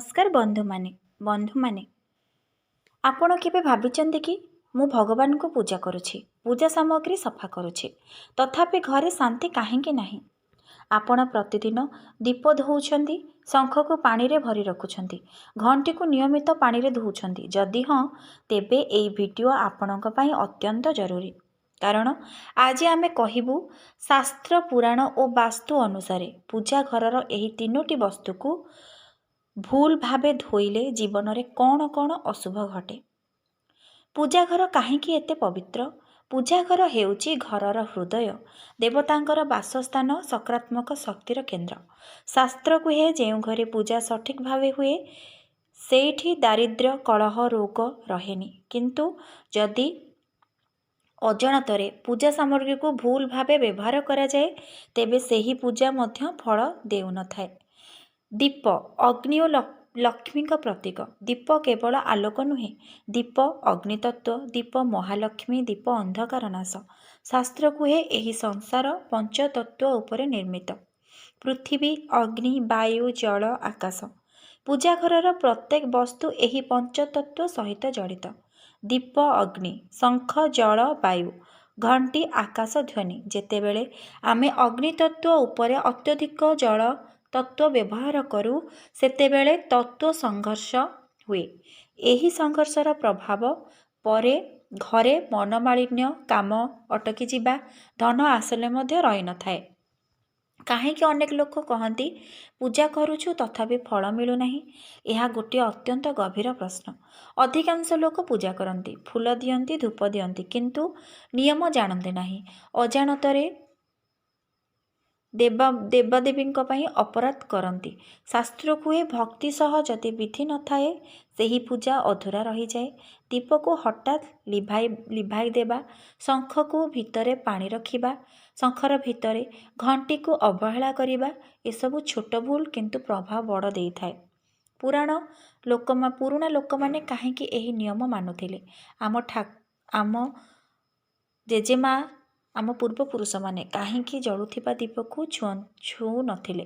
ନମସ୍କାର ବନ୍ଧୁମାନେ ଆପଣ କେବେ ଭାବିଛନ୍ତି କି ମୁଁ ଭଗବାନଙ୍କୁ ପୂଜା କରୁଛି, ପୂଜା ସାମଗ୍ରୀ ସଫା କରୁଛି, ତଥାପି ଘରେ ଶାନ୍ତି କାହିଁକି ନାହିଁ? ଆପଣ ପ୍ରତିଦିନ ଦୀପ ଧୋଉଛନ୍ତି, ଶଙ୍ଖକୁ ପାଣିରେ ଭରି ରଖୁଛନ୍ତି, ଘଣ୍ଟିକୁ ନିୟମିତ ପାଣିରେ ଧୋଉଛନ୍ତି। ଯଦି ହଁ, ତେବେ ଏହି ଭିଡ଼ିଓ ଆପଣଙ୍କ ପାଇଁ ଅତ୍ୟନ୍ତ ଜରୁରୀ। କାରଣ ଆଜି ଆମେ କହିବୁ ଶାସ୍ତ୍ର, ପୁରାଣ ଓ ବାସ୍ତୁ ଅନୁସାରେ ପୂଜା ଘରର ଏହି ତିନୋଟି ବସ୍ତୁକୁ ଭୁଲ ଭାବେ ଧୋଇଲେ ଜୀବନରେ କ'ଣ କ'ଣ ଅଶୁଭ ଘଟେ। ପୂଜାଘର କାହିଁକି ଏତେ ପବିତ୍ର? ପୂଜାଘର ହେଉଛି ଘରର ହୃଦୟ, ଦେବତାଙ୍କର ବାସସ୍ଥାନ, ସକାରାତ୍ମକ ଶକ୍ତିର କେନ୍ଦ୍ର। ଶାସ୍ତ୍ର କୁହେ ଯେଉଁ ଘରେ ପୂଜା ସଠିକ୍ ଭାବେ ହୁଏ ସେଇଠି ଦାରିଦ୍ର୍ୟ, କଳହ, ରୋଗ ରହେନି। କିନ୍ତୁ ଯଦି ଅଜାଣତରେ ପୂଜା ସାମଗ୍ରୀକୁ ଭୁଲ ଭାବେ ବ୍ୟବହାର କରାଯାଏ ତେବେ ସେହି ପୂଜା ମଧ୍ୟ ଫଳ ଦେଉନଥାଏ। ଦୀପ ଅଗ୍ନି ଓ ଲକ୍ଷ୍ମୀଙ୍କ ପ୍ରତୀକ। ଦୀପ କେବଳ ଆଲୋକ ନୁହେଁ, ଦୀପ ଅଗ୍ନିତତ୍ତ୍ୱ, ଦୀପ ମହାଲକ୍ଷ୍ମୀ, ଦୀପ ଅନ୍ଧକାର ନାଶ। ଶାସ୍ତ୍ର କୁହେ ଏହି ସଂସାର ପଞ୍ଚତତ୍ତ୍ୱ ଉପରେ ନିର୍ମିତ। ପୃଥିବୀ, ଅଗ୍ନି, ବାୟୁ, ଜଳ, ଆକାଶ। ପୂଜାଘରର ପ୍ରତ୍ୟେକ ବସ୍ତୁ ଏହି ପଞ୍ଚତତ୍ତ୍ୱ ସହିତ ଜଡ଼ିତ। ଦୀପ ଅଗ୍ନି, ଶଙ୍ଖ ଜଳ, ବାୟୁ, ଘଣ୍ଟି ଆକାଶ ଧ୍ୱନି। ଯେତେବେଳେ ଆମେ ଅଗ୍ନିତତ୍ତ୍ୱ ଉପରେ ଅତ୍ୟଧିକ ଜଳ ତତ୍ତ୍ୱ ବ୍ୟବହାର କରୁ ସେତେବେଳେ ତତ୍ତ୍ୱ ସଂଘର୍ଷ ହୁଏ। ଏହି ସଂଘର୍ଷର ପ୍ରଭାବ ପରେ ଘରେ ମନୋମାଳିନ୍ୟ, କାମ ଅଟକିଯିବା, ଧନ ଆସିଲେ ମଧ୍ୟ ରହିନଥାଏ। କାହିଁକି ଅନେକ ଲୋକ କହନ୍ତି ପୂଜା କରୁଛୁ ତଥାପି ଫଳ ମିଳୁନାହିଁ? ଏହା ଗୋଟିଏ ଅତ୍ୟନ୍ତ ଗଭୀର ପ୍ରଶ୍ନ। ଅଧିକାଂଶ ଲୋକ ପୂଜା କରନ୍ତି, ଫୁଲ ଦିଅନ୍ତି, ଧୂପ ଦିଅନ୍ତି, କିନ୍ତୁ ନିୟମ ଜାଣନ୍ତି ନାହିଁ। ଅଜାଣତରେ ଦେବାଦେବୀଙ୍କ ପାଇଁ ଅପରାଧ କରନ୍ତି। ଶାସ୍ତ୍ର କୁହେ ଭକ୍ତି ସହ ଯଦି ବିଧି ନଥାଏ ସେହି ପୂଜା ଅଧୁରା ରହିଯାଏ। ଦୀପକୁ ହଠାତ୍ ଲିଭାଇ ଦେବା, ଶଙ୍ଖକୁ ଭିତରେ ପାଣି ରଖିବା, ଶଙ୍ଖର ଭିତରେ ଘଣ୍ଟିକୁ ଅବହେଳା କରିବା, ଏସବୁ ଛୋଟ ଭୁଲ କିନ୍ତୁ ପ୍ରଭାବ ବଡ଼ ଦେଇଥାଏ। ପୁରୁଣା ଲୋକମାନେ କାହିଁକି ଏହି ନିୟମ ମାନୁଥିଲେ? ଆମ ଜେଜେମା, ଆମ ପୂର୍ବପୁରୁଷମାନେ କାହିଁକି ଜଳୁଥିବା ଦୀପକୁ ଛୁଁ ନଥିଲେ?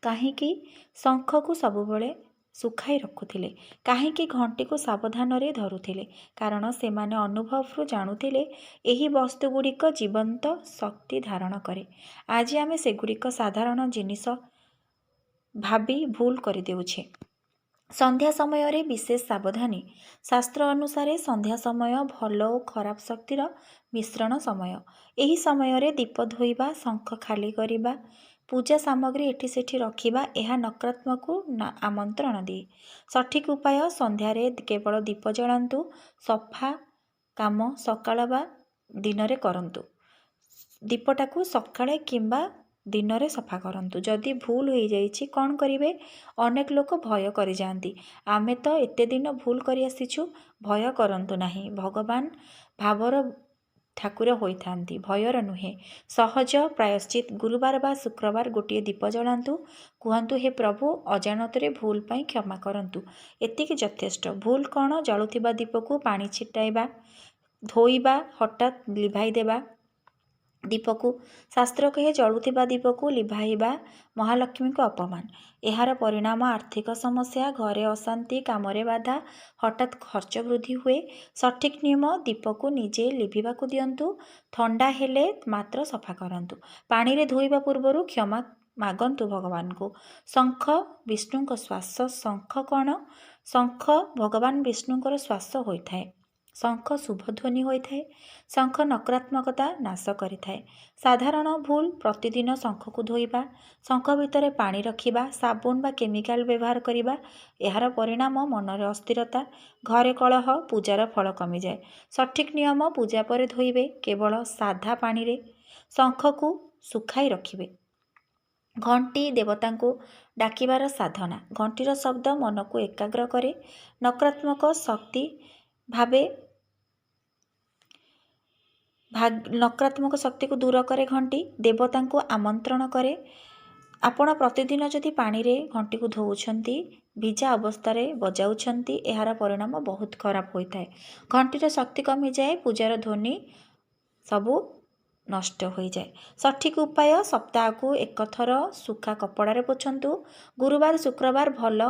କାହିଁକି ଶଙ୍ଖକୁ ସବୁବେଳେ ଶୁଖାଇ ରଖୁଥିଲେ? କାହିଁକି ଘଣ୍ଟିକୁ ସାବଧାନରେ ଧରୁଥିଲେ? କାରଣ ସେମାନେ ଅନୁଭବରୁ ଜାଣୁଥିଲେ ଏହି ବସ୍ତୁଗୁଡ଼ିକ ଜୀବନ୍ତ ଶକ୍ତି ଧାରଣ କରେ। ଆଜି ଆମେ ସେଗୁଡ଼ିକ ସାଧାରଣ ଜିନିଷ ଭାବି ଭୁଲ କରିଦେଉଛେ। ସନ୍ଧ୍ୟା ସମୟରେ ବିଶେଷ ସାବଧାନୀ। ଶାସ୍ତ୍ର ଅନୁସାରେ ସନ୍ଧ୍ୟା ସମୟ ଭଲ ଓ ଖରାପ ଶକ୍ତିର ମିଶ୍ରଣ ସମୟ। ଏହି ସମୟରେ ଦୀପ ଧୋଇବା, ଶଙ୍ଖ ଖାଲି କରିବା, ପୂଜା ସାମଗ୍ରୀ ଏଠି ସେଠି ରଖିବା ଏହା ନକାରାତ୍ମକକୁ ଆମନ୍ତ୍ରଣ ଦିଏ। ସଠିକ୍ ଉପାୟ ସନ୍ଧ୍ୟାରେ କେବଳ ଦୀପ ଜଳାନ୍ତୁ। ସଫା କାମ ସକାଳ ବା ଦିନରେ କରନ୍ତୁ। ଦୀପଟାକୁ ସକାଳେ କିମ୍ବା ଦିନରେ ସଫା କରନ୍ତୁ। ଯଦି ଭୁଲ ହୋଇଯାଇଛି କ'ଣ କରିବେ? ଅନେକ ଲୋକ ଭୟ କରିଯାଆନ୍ତି। ଆମେ ତ ଏତେ ଦିନ ଭୁଲ କରି ଆସିଛୁ। ଭୟ କରନ୍ତୁ ନାହିଁ। ଭଗବାନ ଭାବର ଠାକୁର ହୋଇଥାନ୍ତି, ଭୟର ନୁହେଁ। ସହଜ ପ୍ରାୟଶ୍ଚିତ। ଗୁରୁବାର ବା ଶୁକ୍ରବାର ଗୋଟିଏ ଦୀପ ଜଳାନ୍ତୁ। କୁହନ୍ତୁ, ହେ ପ୍ରଭୁ, ଅଜାଣତରେ ଭୁଲ ପାଇଁ କ୍ଷମା କରନ୍ତୁ। ଏତିକି ଯଥେଷ୍ଟ। ଭୁଲ କ'ଣ? ଜଳୁଥିବା ଦୀପକୁ ପାଣି ଛିଟାଇବା, ଧୋଇବା, ହଠାତ୍ ଲିଭାଇ ଦେବା ଦୀପକୁ। ଶାସ୍ତ୍ର କହେ ଜଳୁଥିବା ଦୀପକୁ ଲିଭାଇବା ମହାଲକ୍ଷ୍ମୀଙ୍କୁ ଅପମାନ। ଏହାର ପରିଣାମ ଆର୍ଥିକ ସମସ୍ୟା, ଘରେ ଅଶାନ୍ତି, କାମରେ ବାଧା, ହଠାତ୍ ଖର୍ଚ୍ଚ ବୃଦ୍ଧି ହୁଏ। ସଠିକ୍ ନିୟମ, ଦୀପକୁ ନିଜେ ଲିଭିବାକୁ ଦିଅନ୍ତୁ। ଥଣ୍ଡା ହେଲେ ମାତ୍ର ସଫା କରନ୍ତୁ। ପାଣିରେ ଧୋଇବା ପୂର୍ବରୁ କ୍ଷମା ମାଗନ୍ତୁ ଭଗବାନଙ୍କୁ। ଶଙ୍ଖ ବିଷ୍ଣୁଙ୍କ ଶ୍ୱାସ। ଶଙ୍ଖ କ'ଣ? ଶଙ୍ଖ ଭଗବାନ ବିଷ୍ଣୁଙ୍କର ଶ୍ୱାସ ହୋଇଥାଏ। ଶଙ୍ଖ ଶୁଭ ଧ୍ୱନି ହୋଇଥାଏ। ଶଙ୍ଖ ନକାରାତ୍ମକତା ନାଶ କରିଥାଏ। ସାଧାରଣ ଭୁଲ, ପ୍ରତିଦିନ ଶଙ୍ଖକୁ ଧୋଇବା, ଶଙ୍ଖ ଭିତରେ ପାଣି ରଖିବା, ସାବୁନ ବା କେମିକାଲ ବ୍ୟବହାର କରିବା। ଏହାର ପରିଣାମ ମନରେ ଅସ୍ଥିରତା, ଘରେ କଳହ, ପୂଜାର ଫଳ କମିଯାଏ। ସଠିକ୍ ନିୟମ, ପୂଜା ପରେ ଧୋଇବେ, କେବଳ ସାଧା ପାଣିରେ। ଶଙ୍ଖକୁ ଶୁଖାଇ ରଖିବେ। ଘଣ୍ଟି ଦେବତାଙ୍କୁ ଡାକିବାର ସାଧନା। ଘଣ୍ଟିର ଶବ୍ଦ ମନକୁ ଏକାଗ୍ର କରେ, ନକାରାତ୍ମକ ଶକ୍ତିକୁ ଦୂର କରେ। ଘଣ୍ଟି ଦେବତାଙ୍କୁ ଆମନ୍ତ୍ରଣ କରେ। ଆପଣ ପ୍ରତିଦିନ ଯଦି ପାଣିରେ ଘଣ୍ଟିକୁ ଧୋଉଛନ୍ତି, ଭିଜା ଅବସ୍ଥାରେ ବଜାଉଛନ୍ତି, ଏହାର ପରିଣାମ ବହୁତ ଖରାପ ହୋଇଥାଏ। ଘଣ୍ଟିର ଶକ୍ତି କମିଯାଏ, ପୂଜାର ଧ୍ୱନି ସବୁ ନଷ୍ଟ ହୋଇଯାଏ। ସଠିକ୍ ଉପାୟ ସପ୍ତାହକୁ ଏକ ଥର ଶୁଖା କପଡ଼ାରେ ପୋଛନ୍ତୁ। ଗୁରୁବାର ଶୁକ୍ରବାର ଭଲ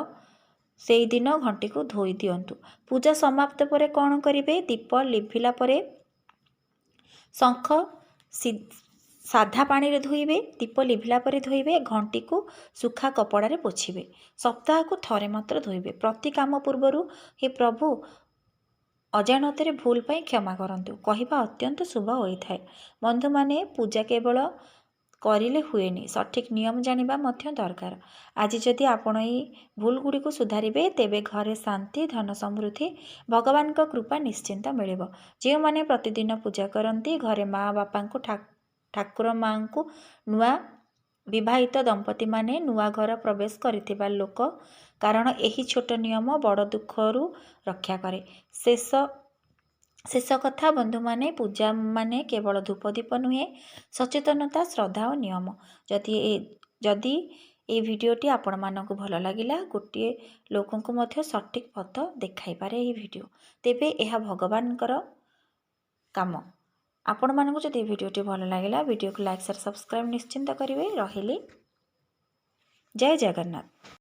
ସେଇଦିନ ଘଣ୍ଟିକୁ ଧୋଇ ଦିଅନ୍ତୁ। ପୂଜା ସମାପ୍ତ ପରେ କ'ଣ କରିବେ? ଦୀପ ଲିଭିଲା ପରେ ଶଙ୍ଖ ସାଧା ପାଣିରେ ଧୋଇବେ। ଦୀପ ଲିଭିଲା ପରେ ଧୋଇବେ। ଘଣ୍ଟିକୁ ଶୁଖା କପଡ଼ାରେ ପୋଛିବେ। ସପ୍ତାହକୁ ଥରେ ମାତ୍ର ଧୋଇବେ। ପ୍ରତି କାମ ପୂର୍ବରୁ ହେ ପ୍ରଭୁ ଅଜାଣତରେ ଭୁଲ ପାଇଁ କ୍ଷମା କରନ୍ତୁ କହିବା ଅତ୍ୟନ୍ତ ଶୁଭ ହୋଇଥାଏ। ବନ୍ଧୁମାନେ, ପୂଜା କେବଳ କରିଲେ ହୁଏନି, ସଠିକ୍ ନିୟମ ଜାଣିବା ମଧ୍ୟ ଦରକାର। ଆଜି ଯଦି ଆପଣ ଏହି ଭୁଲଗୁଡ଼ିକୁ ସୁଧାରିବେ, ତେବେ ଘରେ ଶାନ୍ତି, ଧନ ସମୃଦ୍ଧି, ଭଗବାନଙ୍କ କୃପା ନିଶ୍ଚିନ୍ତ ମିଳିବ। ଯେଉଁମାନେ ପ୍ରତିଦିନ ପୂଜା କରନ୍ତି, ଘରେ ମା ବାପାଙ୍କୁ ଠାକୁର ମାଙ୍କୁ, ନୂଆ ବିବାହିତ ଦମ୍ପତିମାନେ ନୂଆ ଘର ପ୍ରବେଶ କରିଥିବା ଲୋକ, କାରଣ ଏହି ଛୋଟ ନିୟମ ବଡ଼ ଦୁଃଖରୁ ରକ୍ଷା କରେ। ଶେଷ କଥା ବନ୍ଧୁମାନେ, ପୂଜା ମାନେ କେବଳ ଧୂପ ଦୀପ ନୁହେଁ, ସଚେତନତା, ଶ୍ରଦ୍ଧା ଓ ନିୟମ। ଯଦି এই ଭିଡ଼ିଓଟି ଆପଣମାନଙ୍କୁ ଭଲ ଲାଗିଲା, ଗୋଟିଏ ଲୋକଙ୍କୁ ମଧ୍ୟ ସଠିକ୍ ପଥ ଦେଖାଇପାରେ ଏହି ଭିଡ଼ିଓ, ତେବେ ଏହା ଭଗବାନଙ୍କର କାମ। ଆପଣମାନଙ୍କୁ ଯଦି এই ଭିଡ଼ିଓଟି ଭଲ ଲାଗିଲା, ଭିଡ଼ିଓକୁ ଲାଇକ୍, ସେୟାର, ସବସ୍କ୍ରାଇବ୍ ନିଶ୍ଚିନ୍ତ କରିବେ। ରହିଲି, ଜୟ ଜଗନ୍ନାଥ।